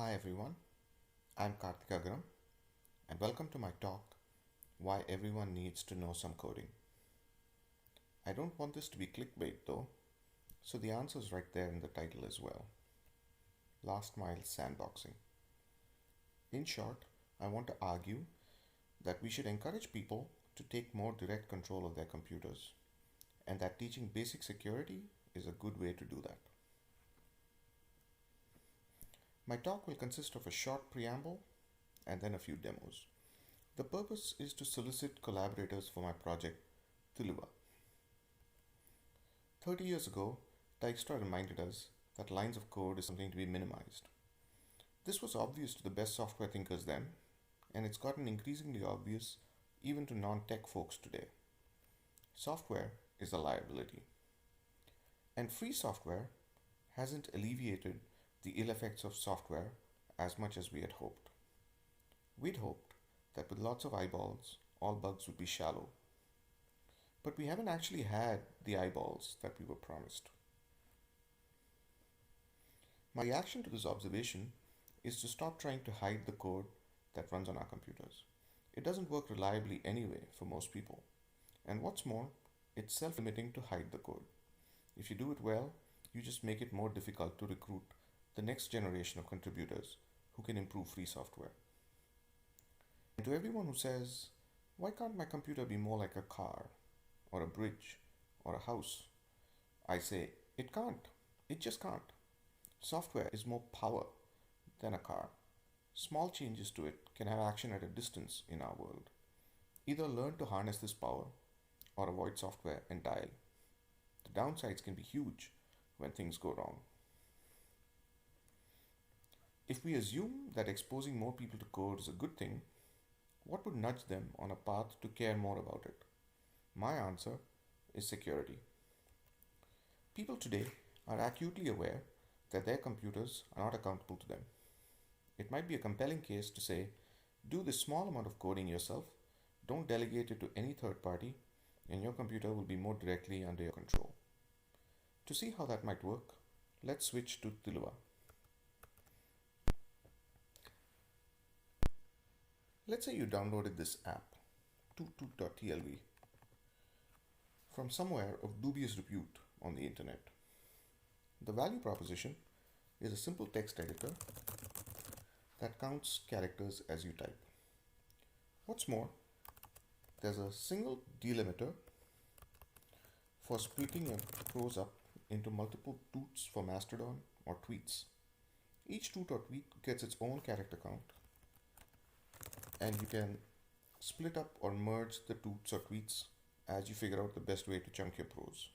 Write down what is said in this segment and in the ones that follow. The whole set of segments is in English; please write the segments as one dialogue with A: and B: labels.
A: Hi everyone, I'm Karthik Agram and welcome to my talk, Why Everyone Needs to Know Some Coding. I don't want this to be clickbait though, so the answer is right there in the title as well. Last mile sandboxing. In short, I want to argue that we should encourage people to take more direct control of their computers and that teaching basic security is a good way to do that. My talk will consist of a short preamble and then a few demos. The purpose is to solicit collaborators for my project, Tuluva. 30 years ago, Dijkstra reminded us that lines of code is something to be minimized. This was obvious to the best software thinkers then, and it's gotten increasingly obvious even to non-tech folks today. Software is a liability. And free software hasn't alleviated the ill effects of software as much as we had hoped. We'd hoped that with lots of eyeballs, all bugs would be shallow. But we haven't actually had the eyeballs that we were promised. My reaction to this observation is to stop trying to hide the code that runs on our computers. It doesn't work reliably anyway for most people. And what's more, it's self-limiting to hide the code. If you do it well, you just make it more difficult to recruit the next generation of contributors who can improve free software. And to everyone who says, why can't my computer be more like a car, or a bridge, or a house? I say, it can't. It just can't. Software is more power than a car. Small changes to it can have action at a distance in our world. Either learn to harness this power or avoid software entirely. The downsides can be huge when things go wrong. If we assume that exposing more people to code is a good thing, what would nudge them on a path to care more about it? My answer is security. People today are acutely aware that their computers are not accountable to them. It might be a compelling case to say, do this small amount of coding yourself, don't delegate it to any third party, and your computer will be more directly under your control. To see how that might work, let's switch to Tuluva. Let's say you downloaded this app, toot.tlv, from somewhere of dubious repute on the internet. The value proposition is a simple text editor that counts characters as you type. What's more, there's a single delimiter for splitting your prose up into multiple toots for Mastodon or tweets. Each toot or tweet gets its own character count, and you can split up or merge the toots or tweets as you figure out the best way to chunk your prose.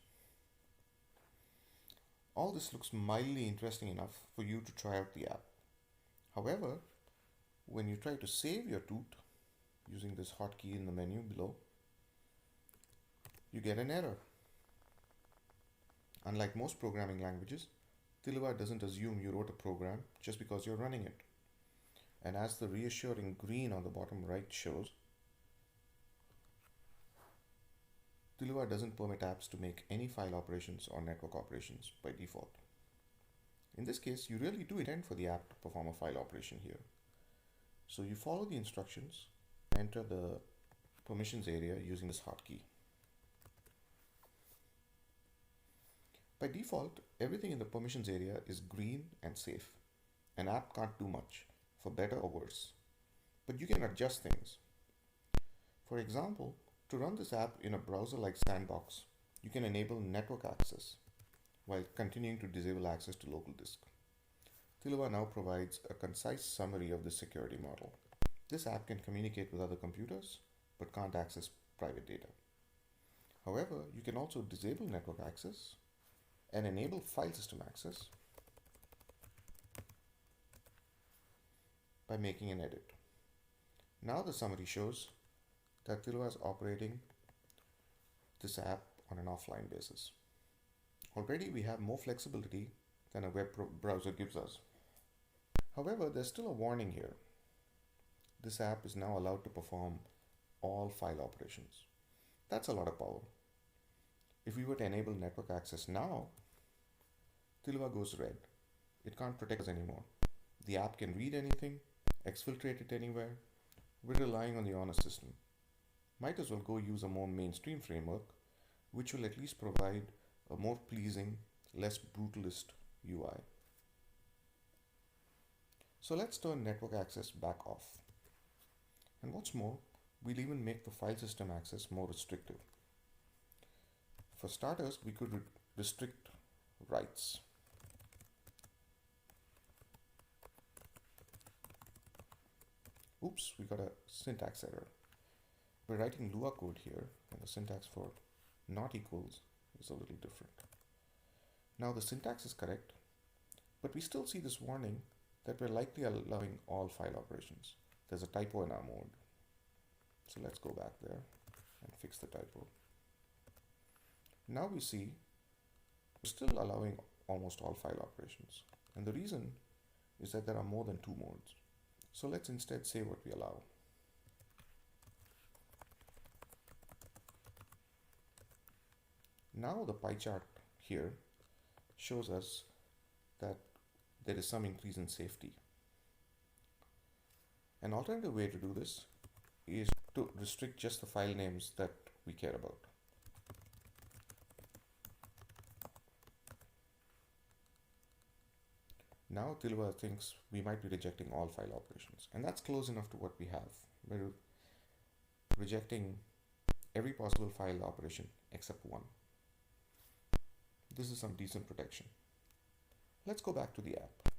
A: All this looks mildly interesting enough for you to try out the app. However, when you try to save your toot using this hotkey in the menu below, you get an error. Unlike most programming languages, Tuluva doesn't assume you wrote a program just because you're running it. And as the reassuring green on the bottom right shows, Tuluva doesn't permit apps to make any file operations or network operations by default. In this case, you really do intend for the app to perform a file operation here. So you follow the instructions, enter the permissions area using this hotkey. By default, everything in the permissions area is green and safe. An app can't do much, for better or worse. But you can adjust things. For example, to run this app in a browser like Sandbox, you can enable network access while continuing to disable access to local disk. Tuluva now provides a concise summary of this security model. This app can communicate with other computers, but can't access private data. However, you can also disable network access and enable file system access by making an edit. Now the summary shows that Tuluva is operating this app on an offline basis. Already we have more flexibility than a web browser gives us. However, there's still a warning here. This app is now allowed to perform all file operations. That's a lot of power. If we were to enable network access now, Tuluva goes red. It can't protect us anymore. the app can read anything, exfiltrate it anywhere. We're relying on the honest system. Might as well go use a more mainstream framework, which will at least provide a more pleasing, less brutalist UI. So let's turn network access back off. And what's more, we'll even make the file system access more restrictive. For starters, we could restrict writes. Oops, we got a syntax error. We're writing Lua code here, and the syntax for not equals is a little different. Now the syntax is correct, but we still see this warning that we're likely allowing all file operations. There's a typo in our mode. So let's go back there and fix the typo. Now we see we're still allowing almost all file operations. And the reason is that there are more than two modes. So let's instead say what we allow. Now the pie chart here shows us that there is some increase in safety. An alternative way to do this is to restrict just the file names that we care about. Now Tilwa thinks we might be rejecting all file operations, and that's close enough to what we have. We're rejecting every possible file operation except one. This is some decent protection. Let's go back to the app.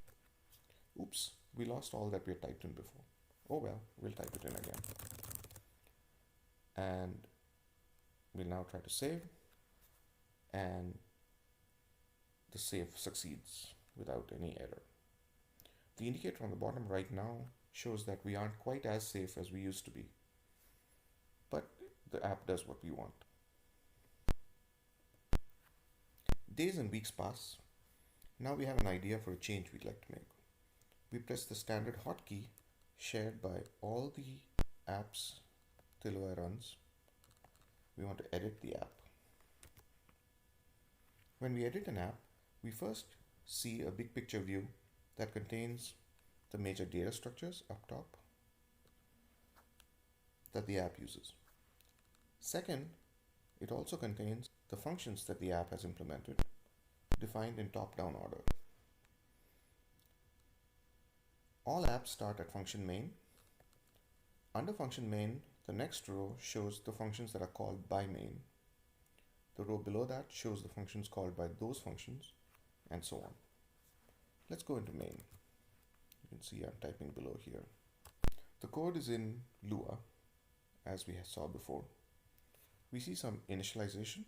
A: Oops, we lost all that we had typed in before. Oh well, we'll type it in again. And we'll now try to save, and the save succeeds without any error. The indicator on the bottom right now shows that we aren't quite as safe as we used to be, but the app does what we want. Days and weeks pass. Now we have an idea for a change we'd like to make. We press the standard hotkey shared by all the apps Tilwa runs. We want to edit the app. When we edit an app, we first see a big picture view that contains the major data structures up top that the app uses. Second, it also contains the functions that the app has implemented, defined in top-down order. All apps start at function main. Under function main, the next row shows the functions that are called by main. The row below that shows the functions called by those functions, and so on. Let's go into main. You can see I'm typing below here. The code is in Lua, as we saw before. We see some initialization,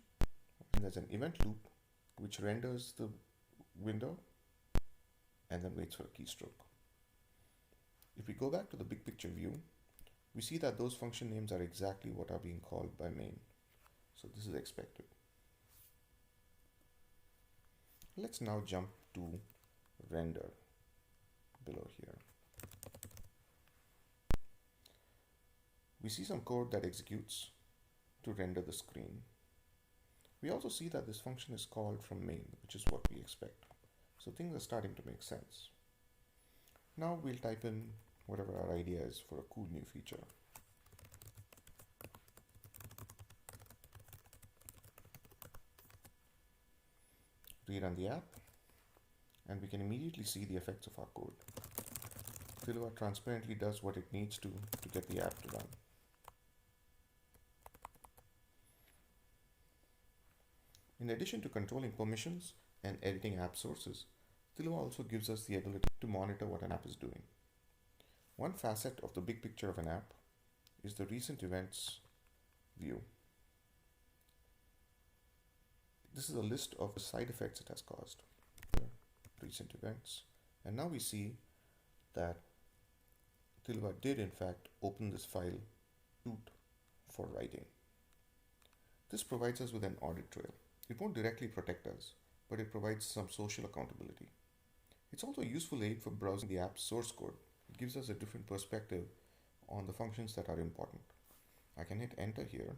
A: and there's an event loop which renders the window and then waits for a keystroke. If we go back to the big picture view, we see that those function names are exactly what are being called by main. So this is expected. Let's now jump to render below here. We see some code that executes to render the screen. We also see that this function is called from main, which is what we expect. So things are starting to make sense. Now we'll type in whatever our idea is for a cool new feature. Rerun the app, and we can immediately see the effects of our code. Tilwa transparently does what it needs to get the app to run. In addition to controlling permissions and editing app sources, Tilwa also gives us the ability to monitor what an app is doing. One facet of the big picture of an app is the recent events view. This is a list of the side effects it has caused. Recent events. And now we see that Tilwa did in fact open this file root for writing. This provides us with an audit trail. It won't directly protect us, but it provides some social accountability. It's also a useful aid for browsing the app's source code. It gives us a different perspective on the functions that are important. I can hit enter here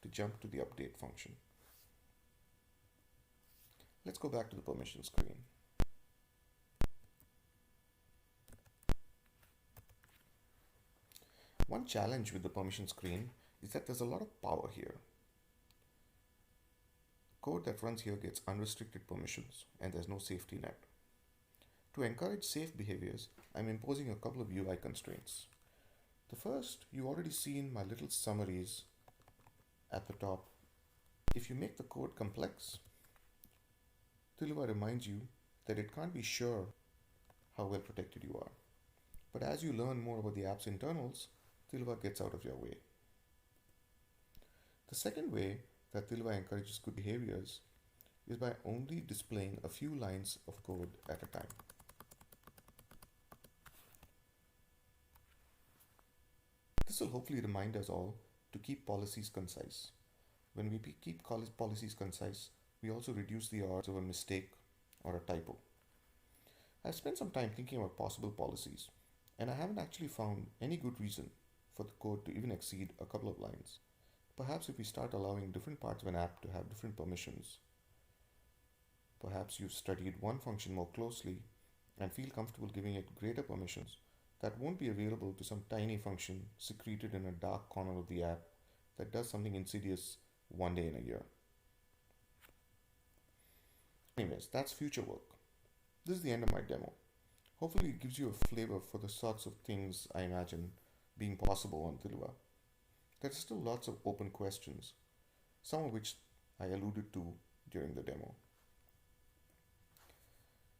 A: to jump to the update function. Let's go back to the permission screen. One challenge with the permission screen is that there's a lot of power here. Code that runs here gets unrestricted permissions and there's no safety net. To encourage safe behaviors, I'm imposing a couple of UI constraints. The first, you already seen my little summaries at the top. If you make the code complex, Tilva reminds you that it can't be sure how well protected you are. But as you learn more about the app's internals, Tilva gets out of your way. The second way that Tilva encourages good behaviors is by only displaying a few lines of code at a time. This will hopefully remind us all to keep policies concise. When we keep policies concise, we also reduce the odds of a mistake or a typo. I've spent some time thinking about possible policies, and I haven't actually found any good reason for the code to even exceed a couple of lines. Perhaps if we start allowing different parts of an app to have different permissions, perhaps you've studied one function more closely and feel comfortable giving it greater permissions that won't be available to some tiny function secreted in a dark corner of the app that does something insidious one day in a year. Anyways, that's future work. This is the end of my demo. Hopefully it gives you a flavor for the sorts of things I imagine being possible on Tilva. There are still lots of open questions, some of which I alluded to during the demo.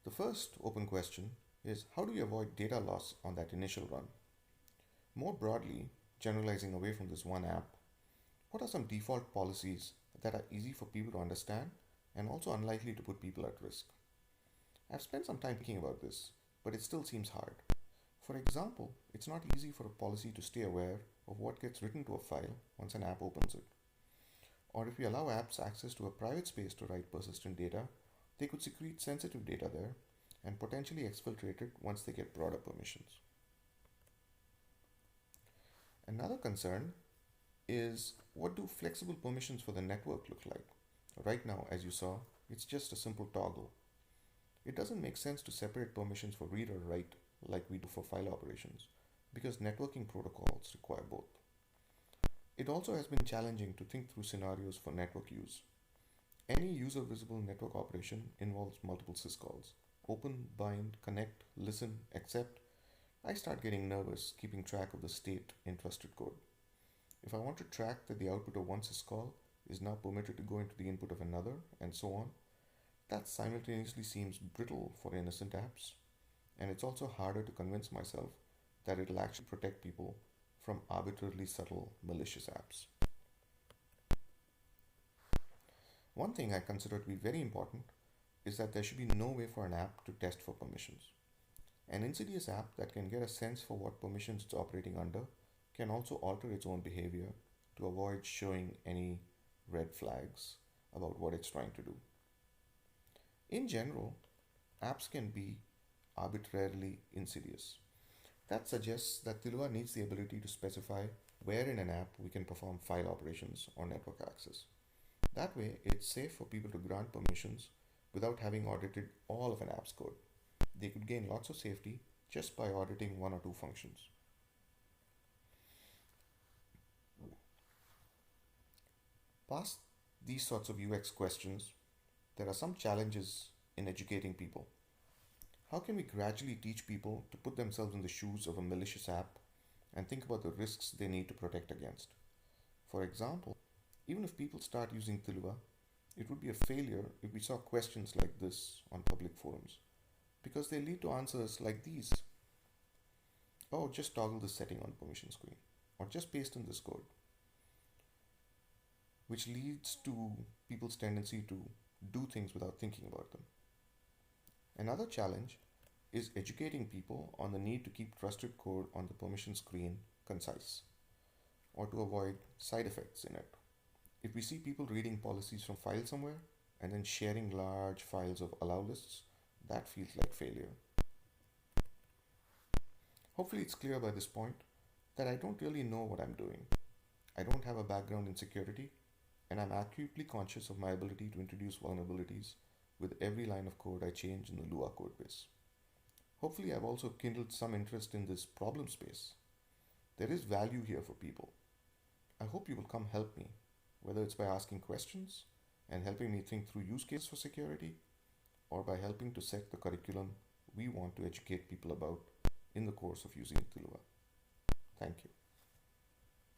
A: The first open question is, how do you avoid data loss on that initial run? More broadly, generalizing away from this one app, what are some default policies that are easy for people to understand and also unlikely to put people at risk? I've spent some time thinking about this, but it still seems hard. For example, it's not easy for a policy to stay aware of what gets written to a file once an app opens it. Or if we allow apps access to a private space to write persistent data, they could secrete sensitive data there and potentially exfiltrate it once they get broader permissions. Another concern is, what do flexible permissions for the network look like? Right now, as you saw, it's just a simple toggle. It doesn't make sense to separate permissions for read or write like we do for file operations, because networking protocols require both. It also has been challenging to think through scenarios for network use. Any user-visible network operation involves multiple syscalls. Open, bind, connect, listen, accept. I start getting nervous keeping track of the state in trusted code. If I want to track that the output of one syscall is now permitted to go into the input of another, and so on, that simultaneously seems brittle for innocent apps, and it's also harder to convince myself that it'll actually protect people from arbitrarily subtle malicious apps. One thing I consider to be very important is that there should be no way for an app to test for permissions. An insidious app that can get a sense for what permissions it's operating under can also alter its own behavior to avoid showing any red flags about what it's trying to do. In general, apps can be arbitrarily insidious. That suggests that Tilva needs the ability to specify where in an app we can perform file operations or network access. That way, it's safe for people to grant permissions without having audited all of an app's code. They could gain lots of safety just by auditing one or two functions. Past these sorts of UX questions, there are some challenges in educating people. How can we gradually teach people to put themselves in the shoes of a malicious app and think about the risks they need to protect against? For example, even if people start using Tilva, it would be a failure if we saw questions like this on public forums, because they lead to answers like these. Oh, just toggle this setting on the permission screen, or just paste in this code, which leads to people's tendency to do things without thinking about them. Another challenge is educating people on the need to keep trusted code on the permission screen concise, or to avoid side effects in it. If we see people reading policies from files somewhere and then sharing large files of allow lists, that feels like failure. Hopefully it's clear by this point that I don't really know what I'm doing. I don't have a background in security, and I'm acutely conscious of my ability to introduce vulnerabilities with every line of code I change in the Lua codebase. Hopefully I've also kindled some interest in this problem space. There is value here for people. I hope you will come help me, whether it's by asking questions and helping me think through use cases for security, or by helping to set the curriculum we want to educate people about in the course of using Tuluva. Thank you.